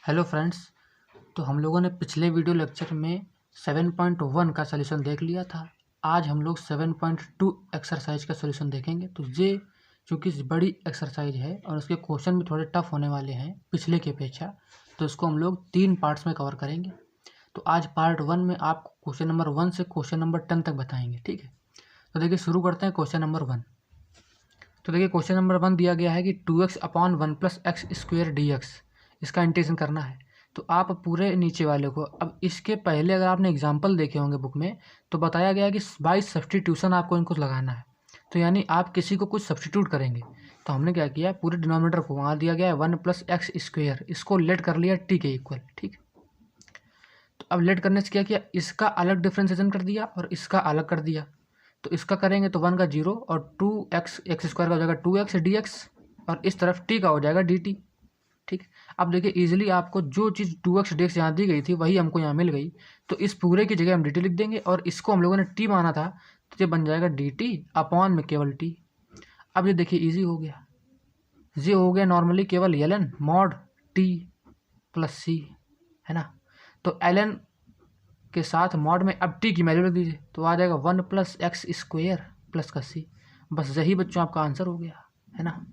Hello friends, तो हम लोगों ने पिछले वीडियो लेक्चर में 7.1 का सलूशन देख लिया था। आज हम लोग 7.2 एक्सरसाइज का सलूशन देखेंगे। तो ये चूँकि बड़ी एक्सरसाइज है और उसके क्वेश्चन भी थोड़े टफ होने वाले हैं पिछले की अपेक्षा, तो इसको हम लोग 3 पार्ट्स में कवर करेंगे। तो आज पार्ट 1 में आपको क्वेश्चन नंबर 1 से क्वेश्चन नंबर 10 तक बताएंगे, ठीक है। तो देखिए शुरू करते हैं क्वेश्चन नंबर 1। तो देखिए क्वेश्चन नंबर 1 दिया गया है कि 2x/1 + x² इसका इंटीग्रेशन करना है। तो आप पूरे नीचे वाले को, अब इसके पहले अगर आपने एग्जाम्पल देखे होंगे बुक में, तो बताया गया है कि बाई सब्सटीट्यूशन आपको इनको लगाना है। तो यानी आप किसी को कुछ सब्सटीट्यूट करेंगे। तो हमने क्या किया, पूरे डिनोमिनेटर को वहाँ दिया गया है 1 + x², इसको लेट कर लिया t के इक्वल, ठीक। तो अब लेट करने से क्या किया, इसका अलग डिफ्रेंसिएशन कर दिया और इसका अलग कर दिया। तो इसका करेंगे तो 1 का 0 और 2x x² का हो जाएगा 2x dx और इस तरफ t का हो जाएगा dt, ठीक। अब देखिए इजीली आपको जो चीज़ 2x dx यहाँ दी गई थी वही हमको यहाँ मिल गई। तो इस पूरे की जगह हम dt लिख देंगे और इसको हम लोगों ने t माना था, तो ये बन जाएगा dt अपॉन में केवल t। अब ये देखिए ईजी हो गया, ये हो गया नॉर्मली केवल ln mod t + c, है ना। तो ln के साथ मॉड में अब t की वैल्यू रख दीजिए, तो आ जाएगा 1 + x² + का c। बस यही बच्चों आपका आंसर हो गया, है ना।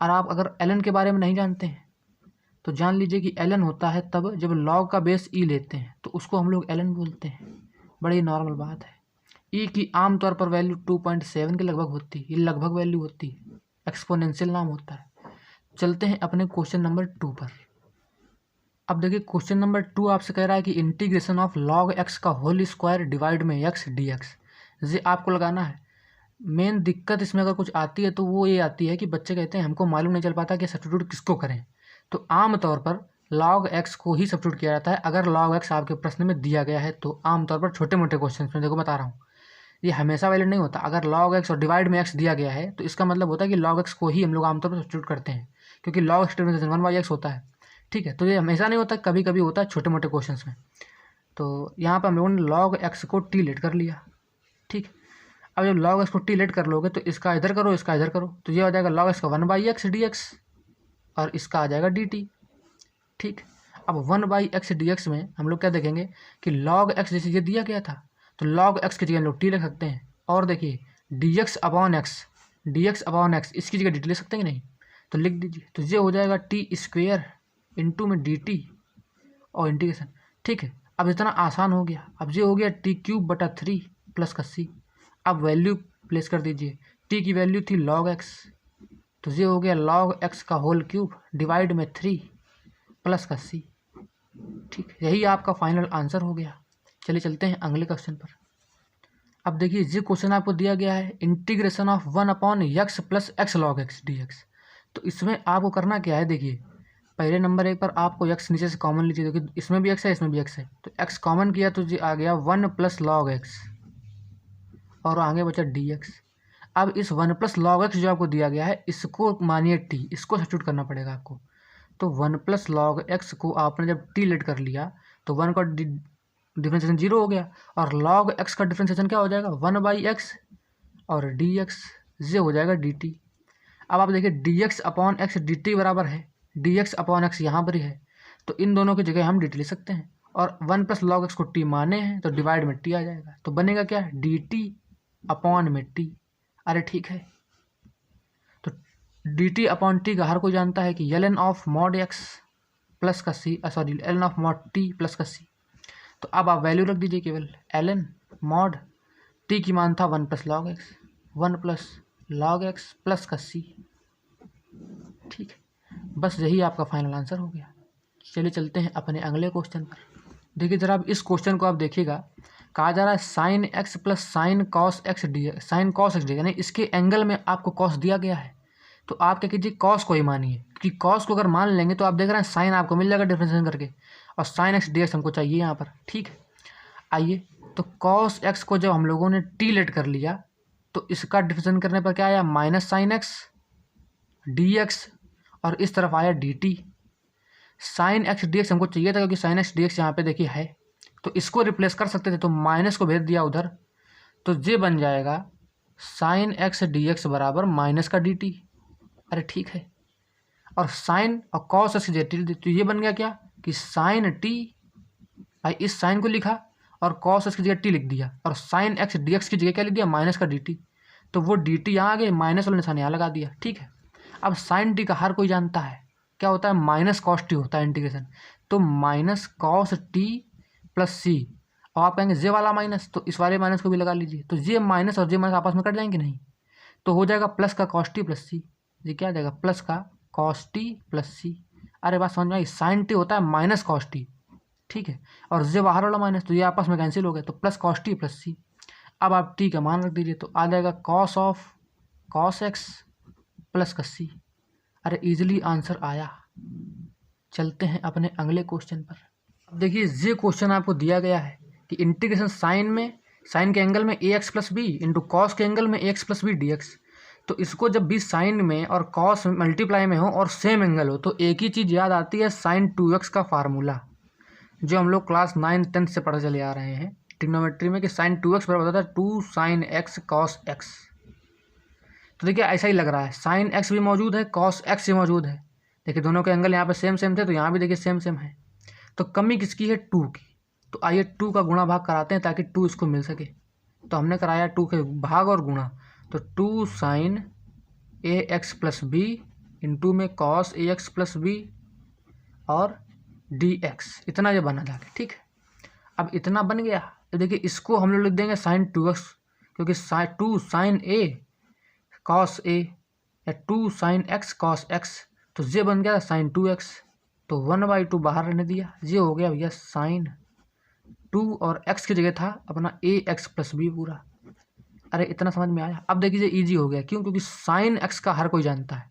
और आप अगर ln के बारे में नहीं जानते हैं तो जान लीजिए कि ln होता है तब जब log का बेस e लेते हैं, तो उसको हम लोग ln बोलते हैं। बड़ी नॉर्मल बात है। e की आमतौर पर वैल्यू 2.7 के लगभग होती है, ये लगभग वैल्यू होती है, एक्सपोनेंशियल नाम होता है। चलते हैं अपने क्वेश्चन नंबर 2 पर। अब देखिए क्वेश्चन नंबर 2 आपसे कह रहा है कि इंटीग्रेशन ऑफ log x का होल स्क्वायर डिवाइड में x dx, ये आपको लगाना है। मेन दिक्कत इसमें अगर कुछ आती है तो वो ये आती है कि बच्चे कहते हैं हमको मालूम नहीं चल पाता कि सब्स्टिट्यूट किसको करें। तो आमतौर पर log x को ही सब्स्टिट्यूट किया जाता है अगर log x आपके प्रश्न में दिया गया है। तो आमतौर पर छोटे मोटे क्वेश्चन में, देखो बता रहा हूँ, ये हमेशा वैलिड नहीं होता। अगर log x और डिवाइड में x दिया गया है तो इसका मतलब होता है कि log x को ही हम लोग आमतौर पर सब्स्टिट्यूट करते हैं, क्योंकि log x डिफरेंशिएशन 1/x होता है, ठीक है। तो ये हमेशा नहीं होता, कभी कभी होता है छोटे मोटे क्वेश्चन में। तो यहाँ पर हम लोगों ने log x को t लेट कर लिया, ठीक। अब जब log x को t लेट कर लोगे तो इसका इधर करो, इसका इधर करो, तो ये हो जाएगा log x का 1/x dx और इसका आ जाएगा dt, ठीक। अब 1/x dx में हम लोग क्या देखेंगे कि log x जैसे ये दिया गया था तो log x की जगह हम लोग t लिख सकते हैं। और देखिए dx/x इसकी जगह dt ले सकते हैं कि नहीं, तो लिख दीजिए। तो ये हो जाएगा t² इंटू में dt और इंटीग्रेशन, ठीक है। अब इतना आसान हो गया। अब ये हो गया t³/3 + का c। अब वैल्यू प्लेस कर दीजिए, t की वैल्यू थी log x, तो ये हो गया log x का होल क्यूब डिवाइड में 3 + का c, ठीक। यही आपका फाइनल आंसर हो गया। चलिए चलते हैं अगले क्वेश्चन पर। अब देखिए ये क्वेश्चन आपको दिया गया है integration of 1/x + x log x dx। तो इसमें आपको करना क्या है, देखिए पहले नंबर 1 पर आपको x नीचे से कॉमन लीजिए, क्योंकि इसमें भी x है इसमें भी x है। तो x कॉमन किया तो ये आ गया 1 + log x और आगे बचा dx। अब इस 1 + log x जो आपको दिया गया है इसको मानिए t, इसको सब्स्टिट्यूट करना पड़ेगा आपको। तो 1 + log x को आपने जब t लेट कर लिया तो 1 का डिफ्रेंशिएशन 0 हो गया और log x का डिफ्रेंशिएशन क्या हो जाएगा 1/x और dx, ये हो जाएगा dt। अब आप देखिए dx/x dt बराबर है dx/x यहाँ पर ही है, तो इन दोनों की जगह हम dt ले सकते हैं और 1 + log x को t माने हैं तो डिवाइड में t आ जाएगा, तो बनेगा क्या dt/t। अरे ठीक है, तो dt/t का हर कोई जानता है कि ln ऑफ mod x + का c, sorry ln of mod t + का c। तो अब आप वैल्यू रख दीजिए केवल ln mod t की मान था 1 + log x, 1 + log x + का c, ठीक। बस यही आपका फाइनल आंसर हो गया। चलिए चलते हैं अपने अगले क्वेश्चन पर। देखिए जरा अब इस क्वेश्चन को आप देखिएगा, कहा जा रहा है sin x + sin cos x dx, sin cos x dx यानी इसके एंगल में आपको cos दिया गया है। तो आप क्या कीजिए cos को ही मानिए, क्योंकि cos को अगर मान लेंगे तो आप देख रहे हैं sin आपको मिल जाएगा डिफरेंशिएशन करके, और sin x dx हमको चाहिए यहाँ पर, ठीक है। आइए, तो cos x को जब हम लोगों ने t लेट कर लिया तो इसका डिफरेंशिएशन करने पर क्या आया -sin x dx और इस तरफ आया dt। sin x dx हमको चाहिए था क्योंकि sin x dx यहाँ पे देखिए है, तो इसको रिप्लेस कर सकते थे, तो माइनस को भेज दिया उधर, तो ये बन जाएगा sin x dx बराबर माइनस का dt। अरे ठीक है, और साइन और कॉस एक्स की जगह टी लिख दी, तो ये बन गया क्या कि साइन टी, भाई इस साइन को लिखा और कॉस एक्स की जगह टी लिख दिया, और साइन एक्स डी एक्स की जगह क्या लिख दिया, माइनस का डी टी, तो वो डी टी यहाँ आ गए, माइनस वाला निशान यहाँ लगा दिया। ठीक है, अब साइन टी का हर कोई जानता है क्या होता है, माइनस कॉस टी होता है इंटीग्रेशन, तो माइनस कॉस टी प्लस सी, और आप कहेंगे जे वाला माइनस, तो इस वाले माइनस को भी लगा लीजिए, तो जे माइनस और जे माइनस आपस में कट जाएंगे नहीं, तो हो जाएगा प्लस का कॉस टी प्लस सी, ये क्या आ जाएगा प्लस का कॉस टी प्लस सी। अरे बात समझ में आई, साइन टी होता है माइनस कॉस टी, ठीक है, और जे बाहर वाला माइनस, तो ये आपस में कैंसिल हो गए, तो प्लस कॉस टी प्लस सी। अब आप टी का मान रख दीजिए, तो आ जाएगा cos of cos x plus का सी। अरे इजीली आंसर आया। चलते हैं अपने अगले क्वेश्चन पर। अब देखिए ये क्वेश्चन आपको दिया गया है कि इंटीग्रेशन साइन के एंगल में a x plus b into cos के एंगल में a x plus b d x, तो इसको जब भी साइन में और कॉस मल्टीप्लाई में हो और सेम एंगल हो, तो एक ही चीज़ याद आती है, साइन 2x का फार्मूला, जो हम लोग क्लास 9-10 से पढ़े चले आ रहे हैं ट्रिग्नोमेट्री में, कि साइन 2x बराबर होता है 2 साइन एक्स कॉस एक्स। तो देखिए ऐसा ही लग रहा है, साइन एक्स भी मौजूद है, कॉस एक्स भी मौजूद है, देखिए दोनों के एंगल यहाँ पे सेम सेम थे, तो यहाँ भी देखिए सेम सेम है, तो कमी किसकी है, 2 की। तो आइए 2 का गुणा भाग कराते हैं ताकि 2 इसको मिल सके, तो हमने कराया 2 के भाग और गुणा, तो 2 साइन ए एक्स प्लस बी इंटू में cos A x plus B और डी एक्स, इतना ये बना जाके। ठीक है, अब इतना बन गया, तो देखिए इसको हम लोग लिख देंगे साइन 2x, क्योंकि 2 साइन ए कॉस ए या 2 साइन एक्स कॉस एक्स, तो ये बन गया साइन 2x, तो 1/2 बाहर रहने दिया, ये हो गया भैया साइन 2 और x की जगह था अपना ए एक्स प्लस बी पूरा। अरे इतना समझ में आया। अब देखिए इजी हो गया, क्यों, क्योंकि साइन एक्स का हर कोई जानता है,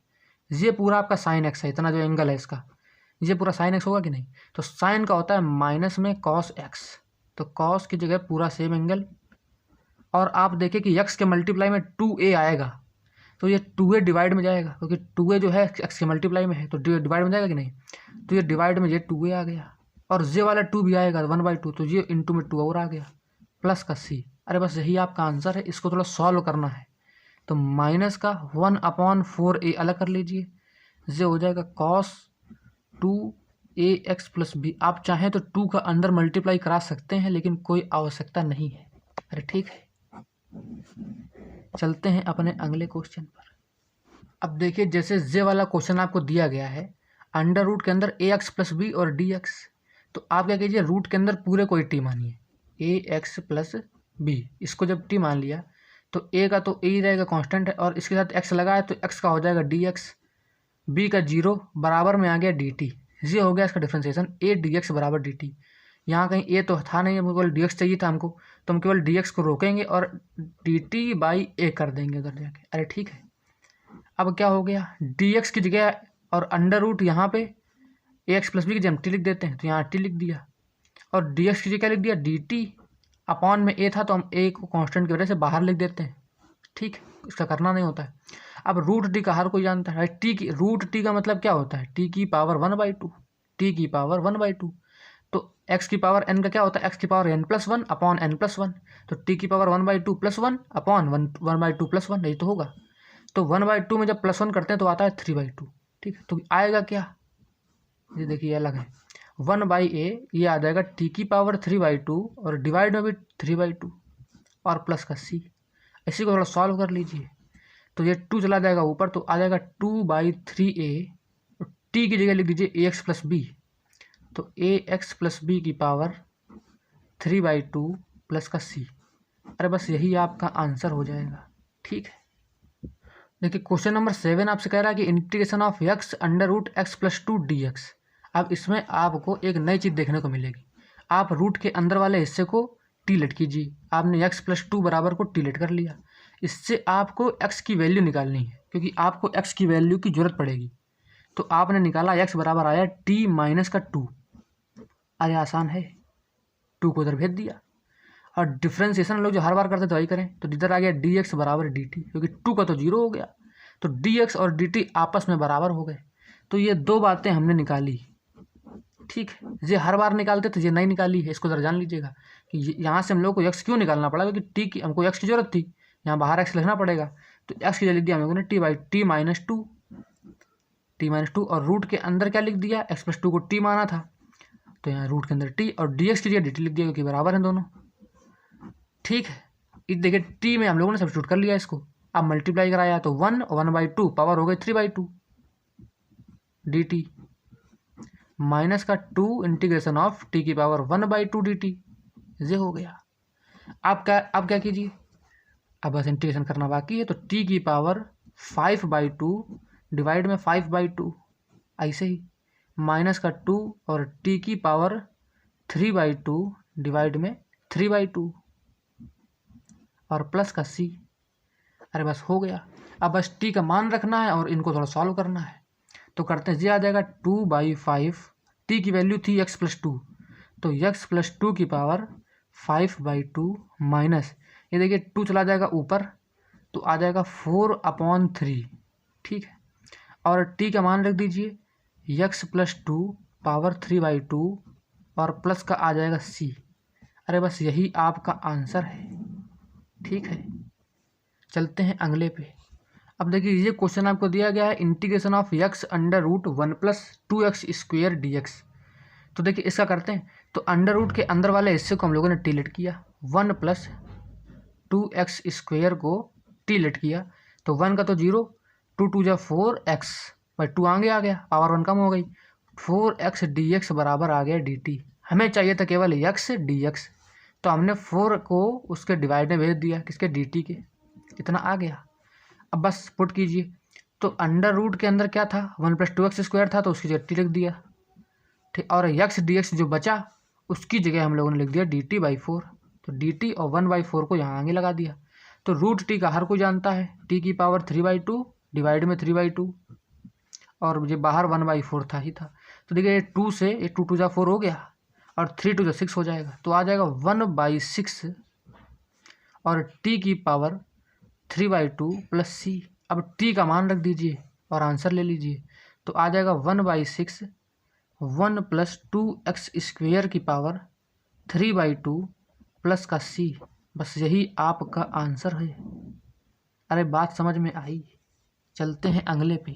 ये पूरा आपका साइन एक्स है, इतना जो एंगल है इसका, ये पूरा साइन एक्स होगा कि नहीं, तो साइन का होता है माइनस में कॉस एक्स, तो कॉस की जगह पूरा सेम एंगल, और आप देखें कि एक्स के मल्टीप्लाई में 2a आएगा, तो ये 2a डिवाइड में जाएगा, क्योंकि 2a जो है एक्स के मल्टीप्लाई में है, तो डिवाइड में जाएगा कि नहीं, तो ये डिवाइड में ये 2a आ गया, और जे वाला 2 भी आएगा 1/2, तो ये इंटू में 2 और आ गया प्लस का सी। अरे बस यही आपका आंसर है, इसको थोड़ा सॉल्व करना है, तो माइनस का 1/4a अलग कर लीजिए, ये हो जाएगा कॉस 2ax प्लस बी। आप चाहें तो 2 का अंदर मल्टीप्लाई करा सकते हैं, लेकिन कोई आवश्यकता नहीं है। अरे ठीक है, चलते हैं अपने अगले क्वेश्चन पर। अब देखिए जैसे जे वाला क्वेश्चन आपको दिया गया है, अंडर रूट के अंदर ए एक्स प्लस बी और डी एक्स, तो आप क्या कीजिए, रूट के अंदर पूरे कोई टी मानिए, ए एक्स प्लस बी, इसको जब टी मान लिया तो ए का तो ए ही रहेगा कांस्टेंट है, और इसके साथ एक्स लगा है तो एक्स का हो जाएगा डी एक्स, बी का 0 बराबर में आ गया डी टी, ये हो गया इसका डिफ्रेंसिएशन, ए डी एक्स बराबर डी टी। यहाँ कहीं ए तो था नहीं, हमको केवल डी एक्स चाहिए था हमको, तो हम केवल डी एक्स को रोकेंगे और डी टी बाई ए कर देंगे उधर जाके। अरे ठीक है, अब क्या हो गया, डी एक्स की जगह और अंडर रूट यहाँ पे ए एक्स प्लस बी की जगह हम टी लिख देते हैं, तो यहाँ टी लिख दिया, और डी एक्स की जगह क्या लिख दिया, डी टी, अपॉन में ए था तो हम ए को कांस्टेंट की वजह से बाहर लिख देते हैं। ठीक, इसका करना नहीं होता है। अब रूट टी का हर कोई जानता है, टी की रूट टी का मतलब क्या होता है, टी की पावर 1/2, टी की पावर 1/2, तो एक्स की पावर एन का क्या होता है, एक्स की पावर n+1 अपॉन n+1, तो टी की पावर 1/2 +1 अपॉन 1/2 +1, यही तो होगा। तो 1/2 में जब +1 करते हैं तो आता है 3/2। ठीक है, तो आएगा क्या, ये देखिए अलग है, 1/a ये आ जाएगा टी की पावर 3/2 और डिवाइड में भी 3/2 और प्लस का सी। इसी को थोड़ा सॉल्व कर लीजिए, तो ये 2 चला जाएगा ऊपर, तो आ जाएगा 2/3a, टी की जगह लिख दीजिए ए एक्स प्लस बी, तो ए एक्स प्लस बी की पावर 3/2 प्लस का सी। अरे बस यही आपका आंसर हो जाएगा। ठीक है, देखिए क्वेश्चन नंबर 7 आपसे कह रहा है कि integration of X under root X plus 2 D X. अब इसमें आपको एक नई चीज़ देखने को मिलेगी, आप रूट के अंदर वाले हिस्से को टी लेट कीजिए, आपने एक्स प्लस 2 बराबर को टी लेट कर लिया, इससे आपको एक्स की वैल्यू निकालनी है, क्योंकि आपको एक्स की वैल्यू की जरूरत पड़ेगी। तो आपने निकाला एक्स बराबर आया टी माइनस का 2, अरे आसान है, 2 को उधर भेज दिया, और डिफ्रेंसिएशन लोग जो हर बार करते तो वही करें, तो इधर आ गया डी एक्स बराबर डी टी, क्योंकि 2 का तो 0 हो गया, तो डी एक्स और डी टी आपस में बराबर हो गए। तो ये 2 बातें हमने निकाली। ठीक है, ये हर बार निकालते तो ये नहीं निकाली है, इसको ज़रा जान लीजिएगा कि यहाँ से हम लोग को एक्स क्यों निकालना पड़ा, क्योंकि टी की हमको एक्स की जरूरत थी, यहाँ बाहर एक्स लिखना पड़ेगा, तो एक्स की जगह लिख दिया हम लोगों ने टी/t -2। t-2 और रूट के अंदर क्या लिख दिया, x+2 को t माना था तो यहाँ रूट के अंदर t और dx की जगह dt लिख दिया क्योंकि बराबर हैं दोनों। ठीक है, इस देखिए t में हम लोगों ने सब्स्टिट्यूट कर लिया इसको, अब मल्टीप्लाई कराया तो 1/2 पावर हो गई 3/2 dt माइनस का 2 इंटीग्रेशन ऑफ t की पावर 1/2 dt, ये हो गया। अब क्या कीजिए, अब बस इंटीग्रेशन करना बाकी है तो t की पावर 5/2 डिवाइड में 5/2 ऐसे ही माइनस का 2 और t की पावर 3/2 डिवाइड में 3/2 और प्लस का c। अरे बस हो गया। अब बस t का मान रखना है और इनको थोड़ा सॉल्व करना है तो करते हैं, ये आ जाएगा 2/5, t की वैल्यू थी x+2 तो x+2 की पावर 5/2 माइनस ये देखिए 2 चला जाएगा ऊपर तो आ जाएगा 4/3। ठीक है, और t का मान रख दीजिए x+2 पावर 3/2 और प्लस का आ जाएगा c। अरे बस यही आपका आंसर है। ठीक है, चलते हैं अगले पे। अब देखिए ये क्वेश्चन आपको दिया गया है integration of x√1 + 2x² dx। तो देखिए इसका करते हैं, तो अंडर रूट के अंदर वाले हिस्से को हम लोगों ने टी लेट किया, 1 + 2x² को टी लेट किया तो 1 का तो 0, 2 2 जा 4x भाई 2 आगे आ गया, पावर 1 कम हो गई, 4x dx बराबर आ गया dt। हमें चाहिए था केवल x dx तो हमने 4 को उसके डिवाइड में भेज दिया, किसके dt के, इतना आ गया। अब बस पुट कीजिए, तो अंडर रूट के अंदर क्या था 1 + 2x² था तो उसकी जगह टी लिख दिया। ठीक, और x dx जो बचा उसकी जगह हम लोगों ने लिख दिया dt/4 तो dt और 1/4 को यहाँ आगे लगा दिया। तो रूट t का हर कोई जानता है, t की पावर 3/2 डिवाइड में 3/2 और मुझे बाहर 1/4 था ही था। तो देखिए 2 से 2 2 जा 4 हो गया और 3 2 जा 6 हो जाएगा तो आ जाएगा 1/6 और t की पावर 3/2 + c। अब t का मान रख दीजिए और आंसर ले लीजिए तो आ जाएगा 1/6 1 + 2x² की पावर 3/2 प्लस का c। बस यही आपका आंसर है। अरे बात समझ में आई। चलते हैं अगले पे।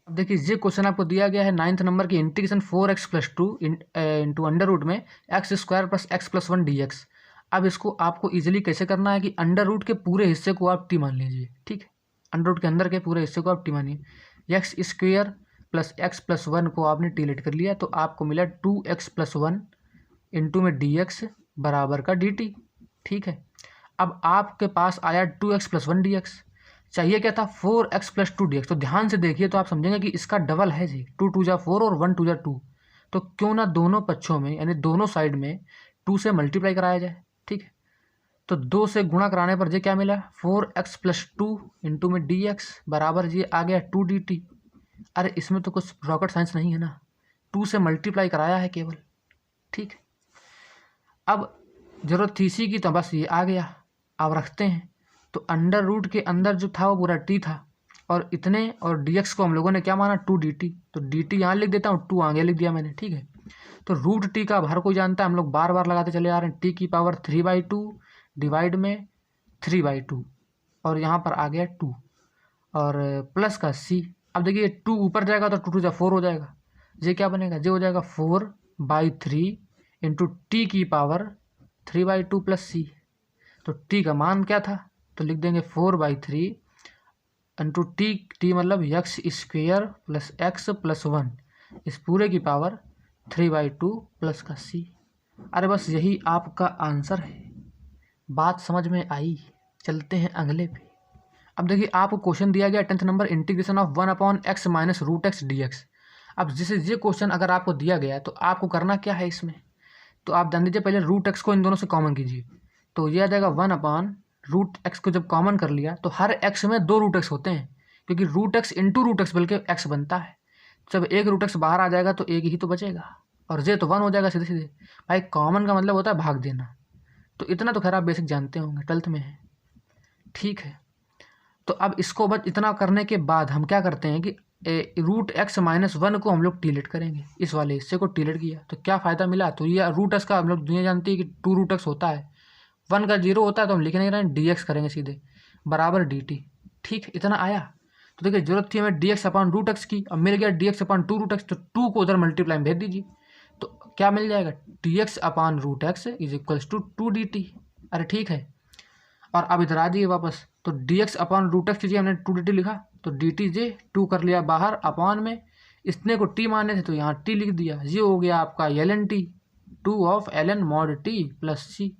अब देखिए ये क्वेश्चन आपको दिया गया है 9th नंबर की integration 4x+2 into under root में x² + x+1 dx। अब इसको आपको इजीली कैसे करना है कि अंडर रूट के पूरे हिस्से को आप टी मान लीजिए। ठीक है, अंडर रूट के अंदर के पूरे हिस्से को आप टी मानिए, x² + x+1 को आपने टी लेट कर लिया तो आपको मिला 2x+1 इंटू में dx बराबर का dt। ठीक है, अब आपके पास आया 2x+1 dx, चाहिए क्या था 4x+2 dx। तो ध्यान से देखिए तो आप समझेंगे कि इसका डबल है जी, 2 2 जा 4 और 1 2 जा 2, तो क्यों ना दोनों पक्षों में यानी दोनों साइड में 2 से मल्टीप्लाई कराया जाए। ठीक है, तो 2 से गुणा कराने पर ये क्या मिला 4x+2 इंटू में dx बराबर ये आ गया 2 dt। अरे इसमें तो कुछ रॉकेट साइंस नहीं है ना, 2 से मल्टीप्लाई कराया है केवल। ठीक, अब जरूरत थी इसी की तो बस ये आ गया। अब रखते हैं, तो अंडर रूट के अंदर जो था वो पूरा टी था और इतने और dx को हम लोगों ने क्या माना 2 dt, तो dt यहाँ लिख देता हूँ, 2 आगे लिख दिया मैंने। ठीक है, तो रूट टी का हर कोई जानता है, हम लोग बार बार लगाते चले आ रहे हैं, t की पावर 3/2 डिवाइड में 3/2 और यहाँ पर आ गया 2 और प्लस का c। अब देखिए 2 ऊपर जाएगा तो 2 2 जा 4 हो जाएगा, ये क्या बनेगा, ये हो जाएगा 4/3 इंटू टी की पावर 3/2 + c। तो t का मान क्या था तो लिख देंगे 4/3 इंटू टी मतलब x² + x+1 इस पूरे की पावर 3/2 प्लस का c। अरे बस यही आपका आंसर है। बात समझ में आई। चलते हैं अगले पे। अब देखिए आपको क्वेश्चन दिया गया 10th number integration of 1/x - √x dx। अब जैसे ये क्वेश्चन अगर आपको दिया गया तो आपको करना क्या है इसमें, तो आप जान लीजिए पहले √x को इन दोनों से कॉमन कीजिए तो ये आ जाएगा 1/√x को जब कॉमन कर लिया तो हर x में 2 √x होते हैं क्योंकि √x इंटू √x बल्कि x बनता है। जब एक √x बाहर आ जाएगा तो एक ही तो बचेगा और ये तो 1 हो जाएगा सीधे सीधे। भाई कॉमन का मतलब होता है भाग देना, तो इतना तो खैर आप बेसिक जानते होंगे, 12th में है। ठीक है, तो अब इसको बस इतना करने के बाद हम क्या करते हैं कि √x - 1 को हम लोग टीलेट करेंगे, इस वाले हिस्से को टीलेट किया तो क्या फ़ायदा मिला, तो ये √x का हम लोग दुनिया जानती है कि 2 √x होता है, 1 का 0 होता है तो हम लिख नहीं रहे हैं dx करेंगे सीधे बराबर dt। ठीक, इतना आया तो देखिए जरूरत थी हमें dx/√x की, अब मिल गया dx/2√x, तो 2 को उधर मल्टीप्लाई में भेज दीजिए, तो क्या मिल जाएगा dx/√x is equals to 2dt। अरे ठीक है, और अब इधर आ जाइए वापस, तो dx/√x कीजिए, हमने 2dt लिखा तो dt जे 2 कर लिया बाहर अपॉन में, इतने को t माने थे तो यहाँ t लिख दिया, ये हो गया आपका ln t, 2 of ln mod t plus c,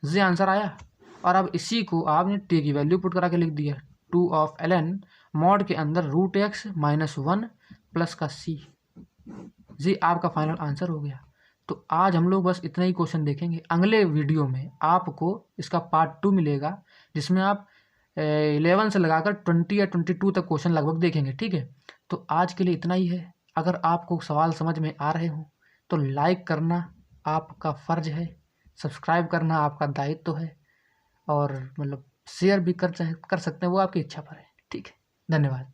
ये आंसर आया। और अब इसी को आपने t की वैल्यू पुट करा के लिख दिया, 2 ऑफ ln mod के अंदर √x - 1 प्लस का c, ये आपका फाइनल आंसर हो गया। तो आज हम लोग बस इतना ही क्वेश्चन देखेंगे। अगले वीडियो में आपको इसका पार्ट 2 मिलेगा, जिसमें आप 11 से लगाकर 20 या 22 तक क्वेश्चन लगभग देखेंगे, ठीक है। तो आज के लिए इतना ही है। अगर आपको सवाल समझ में आ रहे हो तो लाइक करना आपका फ़र्ज है, सब्सक्राइब करना आपका दायित्व है, और मतलब शेयर भी कर सकते हैं, वो आपकी इच्छा पर है, ठीक है। धन्यवाद।